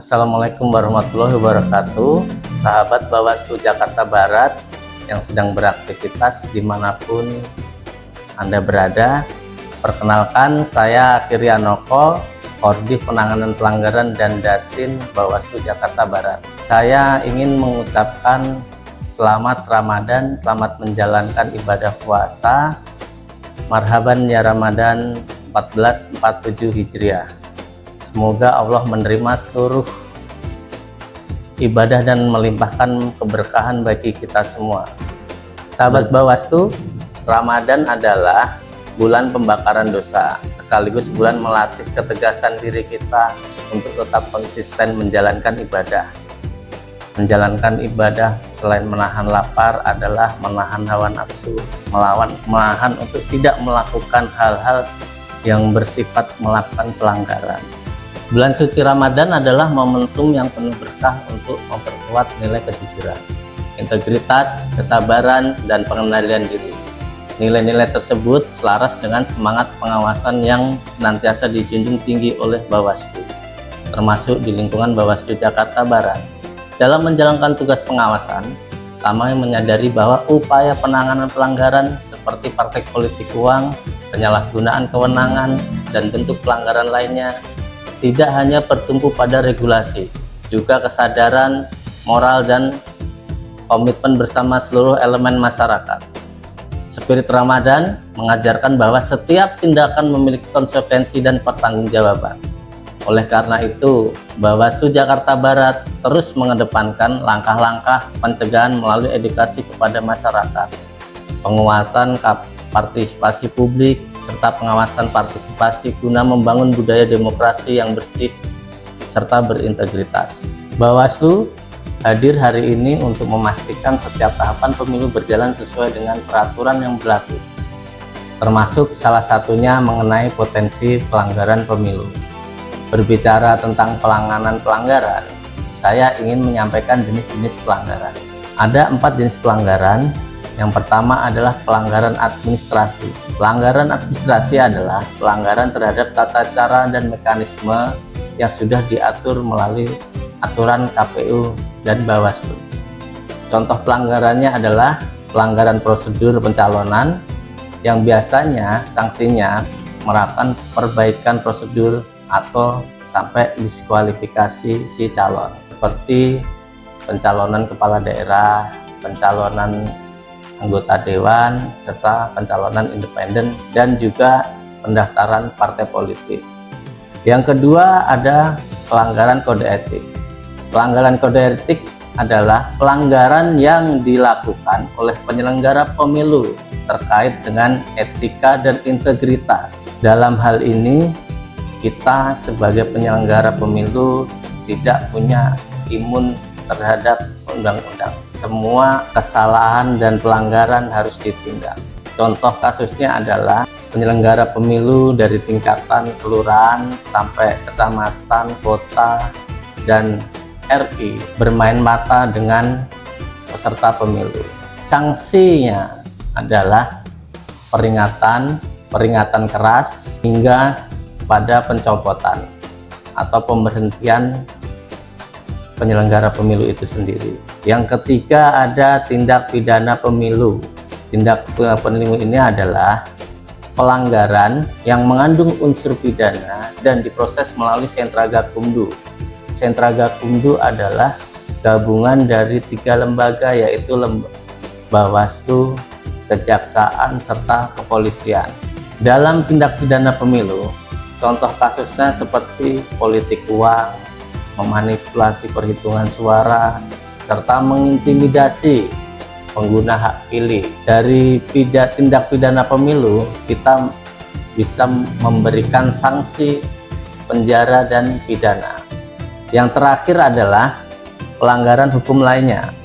Assalamualaikum warahmatullahi wabarakatuh. Sahabat Bawaslu Jakarta Barat yang sedang beraktivitas dimanapun Anda berada, perkenalkan saya Kiryanoko, Koordinator Penanganan Pelanggaran dan Datin Bawaslu Jakarta Barat. Saya ingin mengucapkan selamat Ramadan, selamat menjalankan ibadah puasa. Marhaban ya Ramadan 1447 Hijriah. Semoga Allah menerima seluruh ibadah dan melimpahkan keberkahan bagi kita semua. Sahabat Bawaslu, Ramadan adalah bulan pembakaran dosa, sekaligus bulan melatih ketegasan diri kita untuk tetap konsisten menjalankan ibadah. Menjalankan ibadah selain menahan lapar adalah menahan hawa nafsu, menahan untuk tidak melakukan hal-hal yang bersifat melakukan pelanggaran. Bulan suci Ramadan adalah momentum yang penuh berkah untuk memperkuat nilai kejujuran, integritas, kesabaran, dan pengendalian diri. Nilai-nilai tersebut selaras dengan semangat pengawasan yang senantiasa dijunjung tinggi oleh Bawaslu, termasuk di lingkungan Bawaslu Jakarta Barat. Dalam menjalankan tugas pengawasan, kami menyadari bahwa upaya penanganan pelanggaran seperti praktek politik uang, penyalahgunaan kewenangan, dan bentuk pelanggaran lainnya tidak hanya bertumpu pada regulasi, juga kesadaran, moral, dan komitmen bersama seluruh elemen masyarakat. Spirit Ramadan mengajarkan bahwa setiap tindakan memiliki konsekuensi dan pertanggungjawaban. Oleh karena itu, Bawaslu Jakarta Barat terus mengedepankan langkah-langkah pencegahan melalui edukasi kepada masyarakat, penguatan partisipasi publik, serta pengawasan partisipasi guna membangun budaya demokrasi yang bersih serta berintegritas. Bawaslu hadir hari ini untuk memastikan setiap tahapan pemilu berjalan sesuai dengan peraturan yang berlaku, termasuk salah satunya mengenai potensi pelanggaran pemilu. Berbicara tentang penanganan pelanggaran, saya ingin menyampaikan jenis-jenis pelanggaran. Ada 4 jenis pelanggaran. Yang pertama adalah pelanggaran administrasi. Pelanggaran administrasi adalah pelanggaran terhadap tata cara dan mekanisme yang sudah diatur melalui aturan KPU dan Bawaslu. Contoh pelanggarannya adalah pelanggaran prosedur pencalonan yang biasanya sanksinya menerapkan perbaikan prosedur atau sampai diskualifikasi si calon, seperti pencalonan kepala daerah, pencalonan anggota dewan, serta pencalonan independen, dan juga pendaftaran partai politik. Yang kedua ada pelanggaran kode etik. Pelanggaran kode etik adalah pelanggaran yang dilakukan oleh penyelenggara pemilu terkait dengan etika dan integritas. Dalam hal ini, kita sebagai penyelenggara pemilu tidak punya imun terhadap undang-undang. Semua kesalahan dan pelanggaran harus ditindak. Contoh kasusnya adalah penyelenggara pemilu dari tingkatan kelurahan sampai kecamatan, kota, dan RI bermain mata dengan peserta pemilu. Sanksinya adalah peringatan keras hingga pada pencopotan atau pemberhentian penyelenggara pemilu itu sendiri. Yang ketiga ada tindak pidana pemilu. Tindak pidana pemilu ini adalah pelanggaran yang mengandung unsur pidana dan diproses melalui sentra gakumdu. Sentra gakumdu adalah gabungan dari 3 lembaga, yaitu Bawaslu, Kejaksaan, serta Kepolisian. Dalam tindak pidana pemilu, contoh kasusnya seperti politik uang, memanipulasi perhitungan suara, serta mengintimidasi pengguna hak pilih. Dari tindak pidana pemilu, kita bisa memberikan sanksi penjara dan pidana. Yang terakhir adalah pelanggaran hukum lainnya.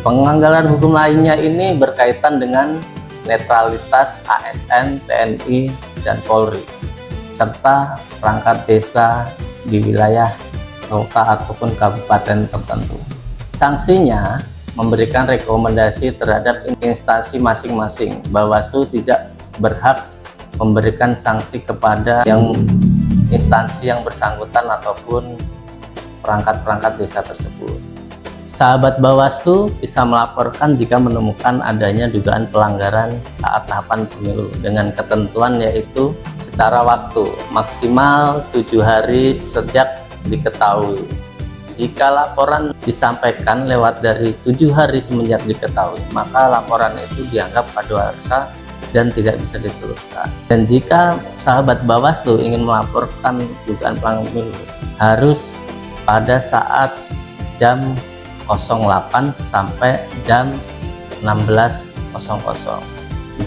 Pelanggaran hukum lainnya ini berkaitan dengan netralitas ASN, TNI, dan Polri, serta perangkat desa di wilayah kota ataupun kabupaten tertentu. Sanksinya memberikan rekomendasi terhadap instansi masing-masing. Bawaslu tidak berhak memberikan sanksi kepada instansi yang bersangkutan ataupun perangkat-perangkat desa tersebut. Sahabat Bawaslu bisa melaporkan jika menemukan adanya dugaan pelanggaran saat tahapan pemilu dengan ketentuan yaitu secara waktu maksimal 7 hari sejak diketahui. Jika laporan disampaikan lewat dari 7 hari semenjak diketahui, maka laporan itu dianggap kadaluarsa dan tidak bisa diteruskan. Dan jika sahabat Bawaslu ingin melaporkan dugaan pelanggaran pemilu, harus pada saat jam 08 sampai jam 16.00.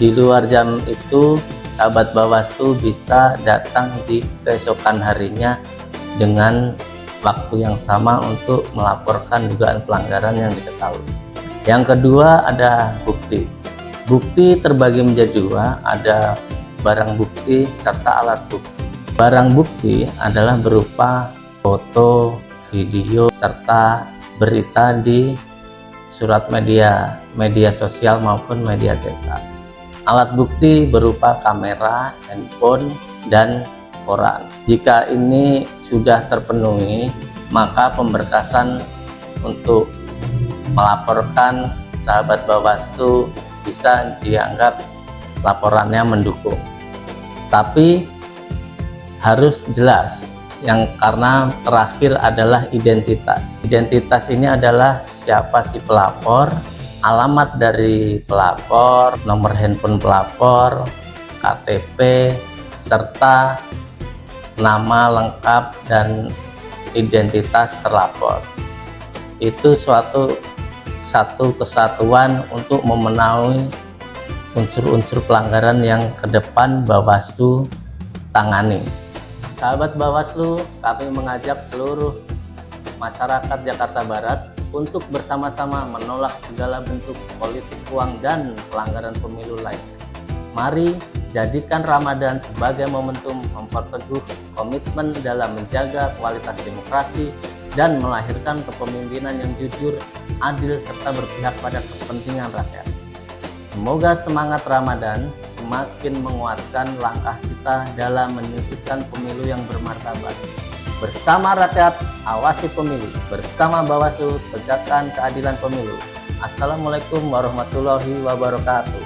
Di luar jam itu, sahabat Bawaslu bisa datang di keesokan harinya dengan waktu yang sama untuk melaporkan dugaan pelanggaran yang diketahui. Yang kedua ada bukti. Bukti terbagi menjadi dua, ada barang bukti serta alat bukti. Barang bukti adalah berupa foto, video, serta berita di surat media sosial maupun media cetak. Alat bukti berupa kamera, handphone, dan koran. Jika ini sudah terpenuhi, maka pemberkasan untuk melaporkan sahabat Bawaslu bisa dianggap laporannya mendukung. Tapi harus jelas, yang karena terakhir adalah identitas. Identitas ini adalah siapa si pelapor, alamat dari pelapor, nomor handphone pelapor, KTP, serta nama lengkap dan identitas terlapor. Itu satu kesatuan untuk memenuhi unsur-unsur pelanggaran yang ke depan Bawaslu tangani. Sahabat Bawaslu, kami mengajak seluruh masyarakat Jakarta Barat untuk bersama-sama menolak segala bentuk politik uang dan pelanggaran pemilu lainnya. Mari jadikan Ramadan sebagai momentum memperteguh komitmen dalam menjaga kualitas demokrasi dan melahirkan kepemimpinan yang jujur, adil, serta berpihak pada kepentingan rakyat. Semoga semangat Ramadan semakin menguatkan langkah kita dalam menyucikan pemilu yang bermartabat. Bersama rakyat, awasi pemilu. Bersama Bawaslu, tegakkan keadilan pemilu. Assalamualaikum warahmatullahi wabarakatuh.